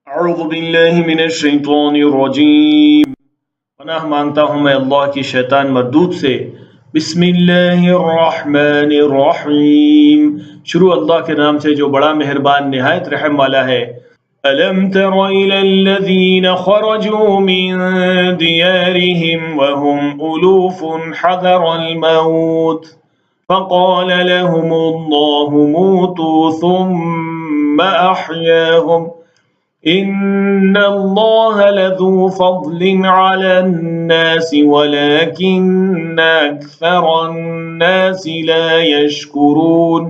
اعوذ باللہ من الشیطان الرجیم، پناہ مانگتا ہوں میں اللہ کی شیطان مردود سے۔ بسم اللہ الرحمن الرحیم، شروع اللہ کے نام سے جو بڑا مہربان نہایت رحم والا ہے۔ ألم تر إلى الذين خرجوا من ديارهم وهم ألوف حذر الموت فقال لهم الله موتوا ثم أحياهم إن الله لذو فضل على الناس ولكن أكثر الناس لا يشكرون۔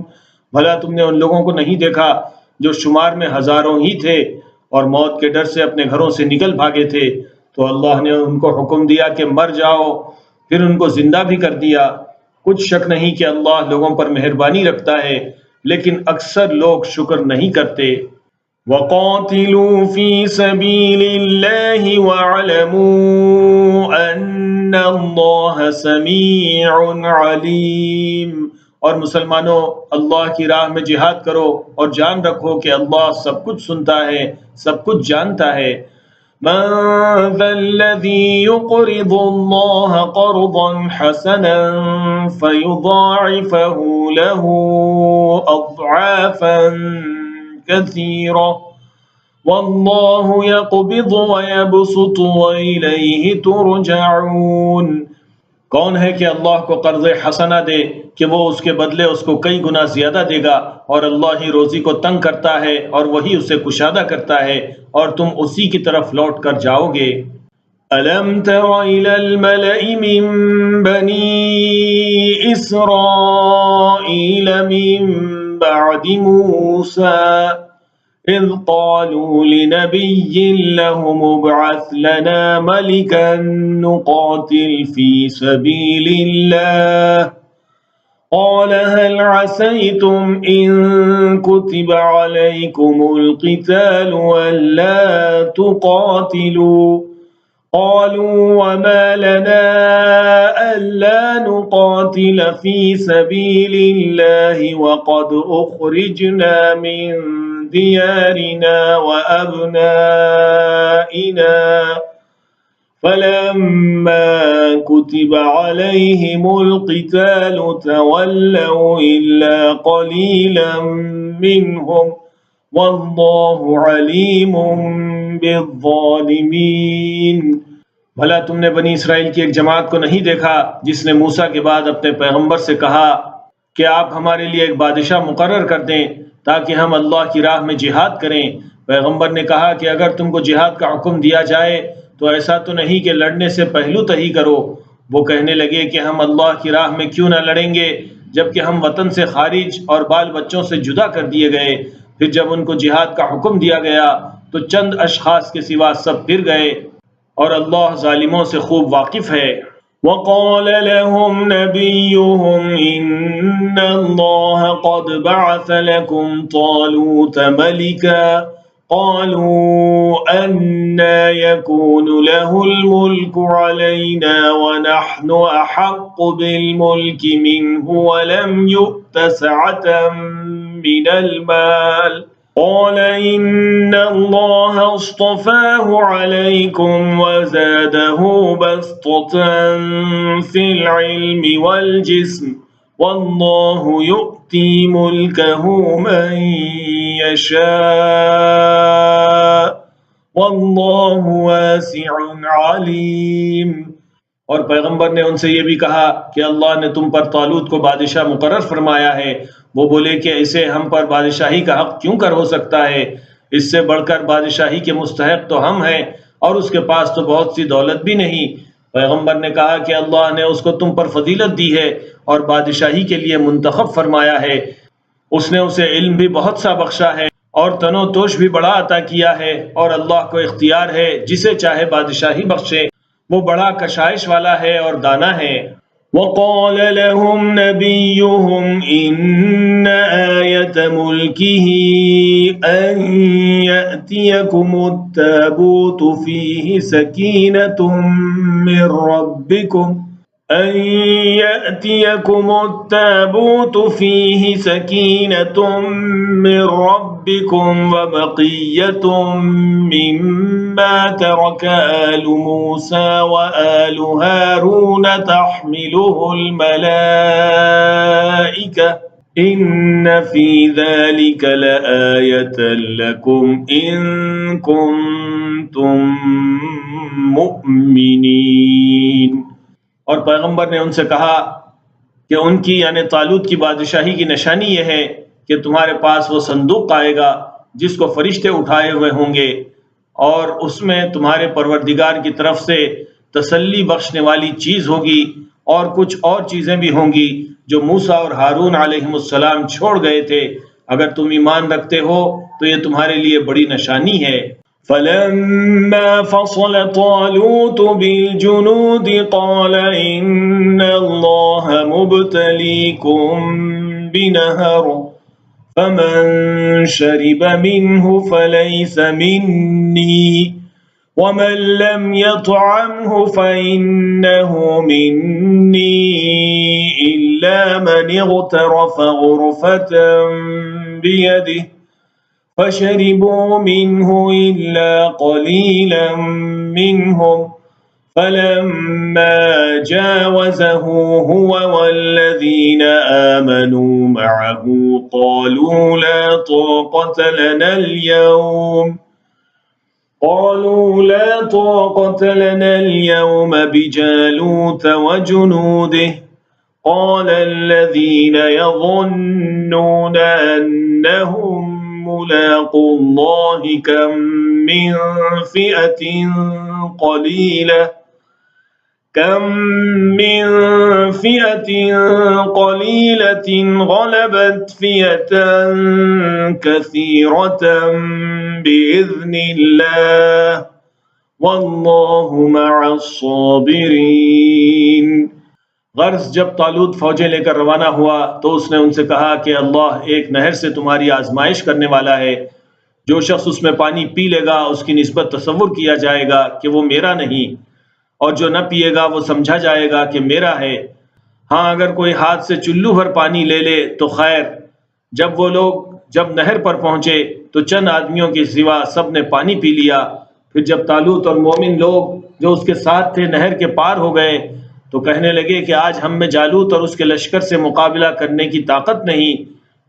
بھلا تم نے ان لوگوں کو نہیں دیکھا جو شمار میں ہزاروں ہی تھے اور موت کے ڈر سے اپنے گھروں سے نکل بھاگے تھے، تو اللہ نے ان کو حکم دیا کہ مر جاؤ، پھر ان کو زندہ بھی کر دیا۔ کچھ شک نہیں کہ اللہ لوگوں پر مہربانی رکھتا ہے، لیکن اکثر لوگ شکر نہیں کرتے۔ وَقَاتِلُوا فِي سَبِيلِ اللَّهِ وَاعْلَمُوا أَنَّ اللَّهَ سَمِيعٌ عَلِيمٌ، اور مسلمانوں اللہ کی راہ میں جہاد کرو اور جان رکھو کہ اللہ سب کچھ سنتا ہے، سب کچھ جانتا ہے۔ من ذا الذي يقرض الله قرضا حسنا فيضاعفه له أضعافا كثيرة والله يقبض ويبسط وإليه ترجعون۔ کون ہے کہ اللہ کو قرض حسنہ دے کہ وہ اس کے بدلے اس کو کئی گنا زیادہ دے گا، اور اللہ ہی روزی کو تنگ کرتا ہے اور وہی اسے کشادہ کرتا ہے، اور تم اسی کی طرف لوٹ کر جاؤ گے۔ أَلَمْ تَرَ إِلَى الْمَلَإِ مِن بَنِي إِسْرَائِيلَ مِن بَعْدِ مُوسَىٰ إِذْ قَالُوا لِنَبِيٍّ لَهُمُ ابْعَثْ لَنَا مَلِكًا نُقَاتِلْ فِي سَبِيلِ اللَّهِ قَالَ هَلْ عَسَيْتُمْ إِن كُتِبَ عَلَيْكُمُ الْقِتَالُ أَلَّا تُقَاتِلُوا قَالُوا وَمَا لَنَا أَلَّا نُقَاتِلَ فِي سَبِيلِ اللَّهِ وَقَدْ أُخْرِجْنَا مِن دِيَارِنَا وَأَبْنَائِنَا فَلَمَّا كُتِبَ عَلَيْهِمُ الْقِتَالُ تَوَلَّوْا إِلَّا قَلِيلًا مِّنْهُمْ وَاللَّهُ عَلِيمٌ بِالظَّالِمِينَ۔ بھلا تم نے بنی اسرائیل کی ایک جماعت کو نہیں دیکھا جس نے موسیٰ کے بعد اپنے پیغمبر سے کہا کہ آپ ہمارے لیے ایک بادشاہ مقرر کر دیں تاکہ ہم اللہ کی راہ میں جہاد کریں۔ پیغمبر نے کہا کہ اگر تم کو جہاد کا حکم دیا جائے تو ایسا تو نہیں کہ لڑنے سے پہلو تہی کرو۔ وہ کہنے لگے کہ ہم اللہ کی راہ میں کیوں نہ لڑیں گے جبکہ ہم وطن سے خارج اور بال بچوں سے جدا کر دیے گئے۔ پھر جب ان کو جہاد کا حکم دیا گیا تو چند اشخاص کے سوا سب پھر گئے، اور اللہ ظالموں سے خوب واقف ہے۔ وَقَالَ لَهُمْ نَبِيُّهُمْ إِنَّ اللَّهَ قَدْ بَعَثَ لَكُمْ طَالُوتَ مَلِكًا قَالُوا أَنَّىٰ يَكُونُ لَهُ الْمُلْكُ عَلَيْنَا وَنَحْنُ أَحَقُّ بِالْمُلْكِ مِنْهُ وَلَمْ يُؤْتَ سَعَةً مِّنَ الْمَالِ قَالَ إِنَّ اللَّهَ اصْطَفَاهُ عَلَيْكُمْ وَزَادَهُ بَسْطَةً فِي الْعِلْمِ وَالْجِسْمِ وَاللَّهُ يُؤْتِي مُلْكَهُ مَن يَشَاءُ وَاللَّهُ وَاسِعٌ عَلِيمٌ۔ اور پیغمبر نے ان سے یہ بھی کہا کہ اللہ نے تم پر طالوت کو بادشاہ مقرر فرمایا ہے۔ وہ بولے کہ اسے ہم پر بادشاہی کا حق کیوں کر ہو سکتا ہے؟ اس سے بڑھ کر بادشاہی کے مستحق تو ہم ہیں، اور اس کے پاس تو بہت سی دولت بھی نہیں۔ پیغمبر نے کہا کہ اللہ نے اس کو تم پر فضیلت دی ہے اور بادشاہی کے لیے منتخب فرمایا ہے۔ اس نے اسے علم بھی بہت سا بخشا ہے اور تن و توش بھی بڑا عطا کیا ہے، اور اللہ کو اختیار ہے جسے چاہے بادشاہی بخشے۔ وہ بڑا کشائش والا ہے اور دانا ہے۔ وَقَالَ لَهُمْ نَبِيُّهُمْ إِنَّ آيَةَ مُلْكِهِ أَن يَأْتِيَكُمُ التَّابُوتُ فِيهِ سَكِينَةٌ مِّن رَّبِّكُمْ أن يأتيكم التابوت فيه سكينة من ربكم وبقية مما ترك آل موسى وآل هارون تحمله الملائكة إن في ذلك لآية لكم إن كنتم مؤمنين۔ اور پیغمبر نے ان سے کہا کہ ان کی یعنی طالوت کی بادشاہی کی نشانی یہ ہے کہ تمہارے پاس وہ صندوق آئے گا جس کو فرشتے اٹھائے ہوئے ہوں گے، اور اس میں تمہارے پروردگار کی طرف سے تسلی بخشنے والی چیز ہوگی، اور کچھ اور چیزیں بھی ہوں گی جو موسیٰ اور ہارون علیہم السلام چھوڑ گئے تھے۔ اگر تم ایمان رکھتے ہو تو یہ تمہارے لیے بڑی نشانی ہے۔ فلما فصل طالوت بالجنود قال إن الله مبتليكم بنهر فمن شرب منه فليس مني ومن لم يطعمه فإنه مني إلا من اغترف غرفة بيده فشربوا منه إلا قليلا منهم فلما جاوزه هو والذين آمنوا معه قالوا لا طاقة لنا اليوم بجالوت وجنوده قال الذين يظنون أنهم ملاقو الله كم من فئة قليلة غلبت فئة كثيرة بإذن الله والله مع الصابرين۔ غرض جب طالوت فوجیں لے کر روانہ ہوا تو اس نے ان سے کہا کہ اللہ ایک نہر سے تمہاری آزمائش کرنے والا ہے، جو شخص اس میں پانی پی لے گا اس کی نسبت تصور کیا جائے گا کہ وہ میرا نہیں، اور جو نہ پیے گا وہ سمجھا جائے گا کہ میرا ہے۔ ہاں اگر کوئی ہاتھ سے چلو بھر پانی لے لے تو خیر۔ جب وہ لوگ نہر پر پہنچے تو چند آدمیوں کے سوا سب نے پانی پی لیا۔ پھر جب طالوت اور مومن لوگ جو اس کے ساتھ تھے نہر کے پار ہو گئے تو کہنے لگے کہ آج ہم میں جالوت اور اس کے لشکر سے مقابلہ کرنے کی طاقت نہیں۔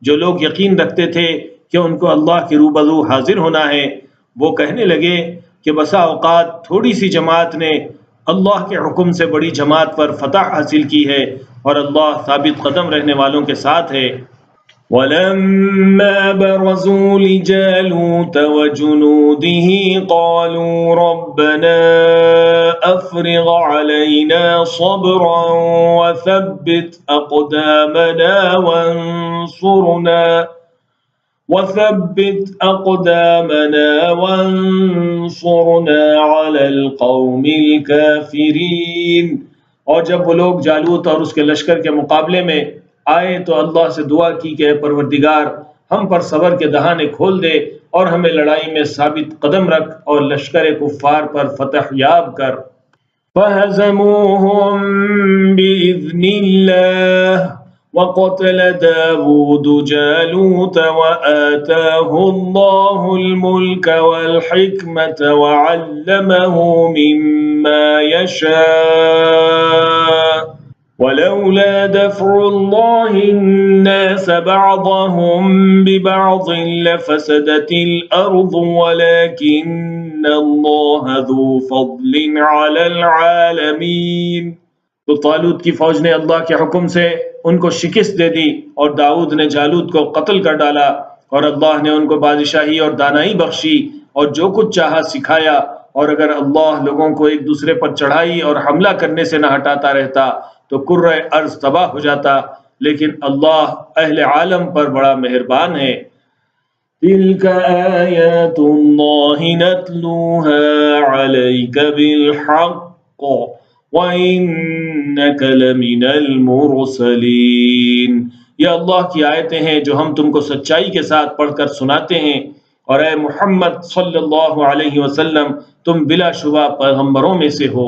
جو لوگ یقین رکھتے تھے کہ ان کو اللہ کے روبرو حاضر ہونا ہے، وہ کہنے لگے کہ بسا اوقات تھوڑی سی جماعت نے اللہ کے حکم سے بڑی جماعت پر فتح حاصل کی ہے، اور اللہ ثابت قدم رہنے والوں کے ساتھ ہے۔ وَلَمَّا بَرَزُوا لِجَالُوتَ وَجُنُودِهِ قَالُوا رَبَّنَا أَفْرِغْ عَلَيْنَا صَبْرًا وَثَبِّتْ أَقْدَامَنَا وَانصُرْنَا عَلَى الْقَوْمِ الْكَافِرِينَ۔ اور جب وہ لوگ جالوت اور اس کے لشکر کے مقابلے میں آئے تو اللہ سے دعا کی کہ پروردگار ہم پر صبر کے دہانے کھول دے اور ہمیں لڑائی میں ثابت قدم رکھ اور لشکر کفار پر فتح یاب کر۔ فَهَزَمُوهُمْ بِإِذْنِ اللَّهِ وَقَتَلَ دَاوُودُ جَالُوتَ وَآتَاهُ اللَّهُ الْمُلْكَ وَالْحِكْمَةَ وَعَلَّمَهُ مِمَّا يَشَاءُ وَلَوْلَا دَفْعُ اللَّهِ النَّاسَ بَعْضَهُمْ بِبَعْضٍ لَفَسَدَتِ الْأَرْضُ وَلَكِنَّ اللَّهَ ذُو فَضْلٍ عَلَى الْعَالَمِينَ۔ تو طالوت کی فوج نے اللہ کے حکم سے ان کو شکست دے دی، اور داؤد نے جالوت کو قتل کر ڈالا، اور اللہ نے ان کو بادشاہی اور دانائی بخشی اور جو کچھ چاہا سکھایا۔ اور اگر اللہ لوگوں کو ایک دوسرے پر چڑھائی اور حملہ کرنے سے نہ ہٹاتا رہتا تو کرۂ ارض تباہ ہو جاتا، لیکن اللہ اہل عالم پر بڑا مہربان ہے۔ تِلْكَ آیات اللہ نتلوها علیک بالحق وَإِنَّكَ لَمِنَ الْمُرْسَلِينَ۔ یہ اللہ کی آیتیں ہیں جو ہم تم کو سچائی کے ساتھ پڑھ کر سناتے ہیں، اور اے محمد صلی اللہ علیہ وسلم تم بلا شبہ پیغمبروں میں سے ہو۔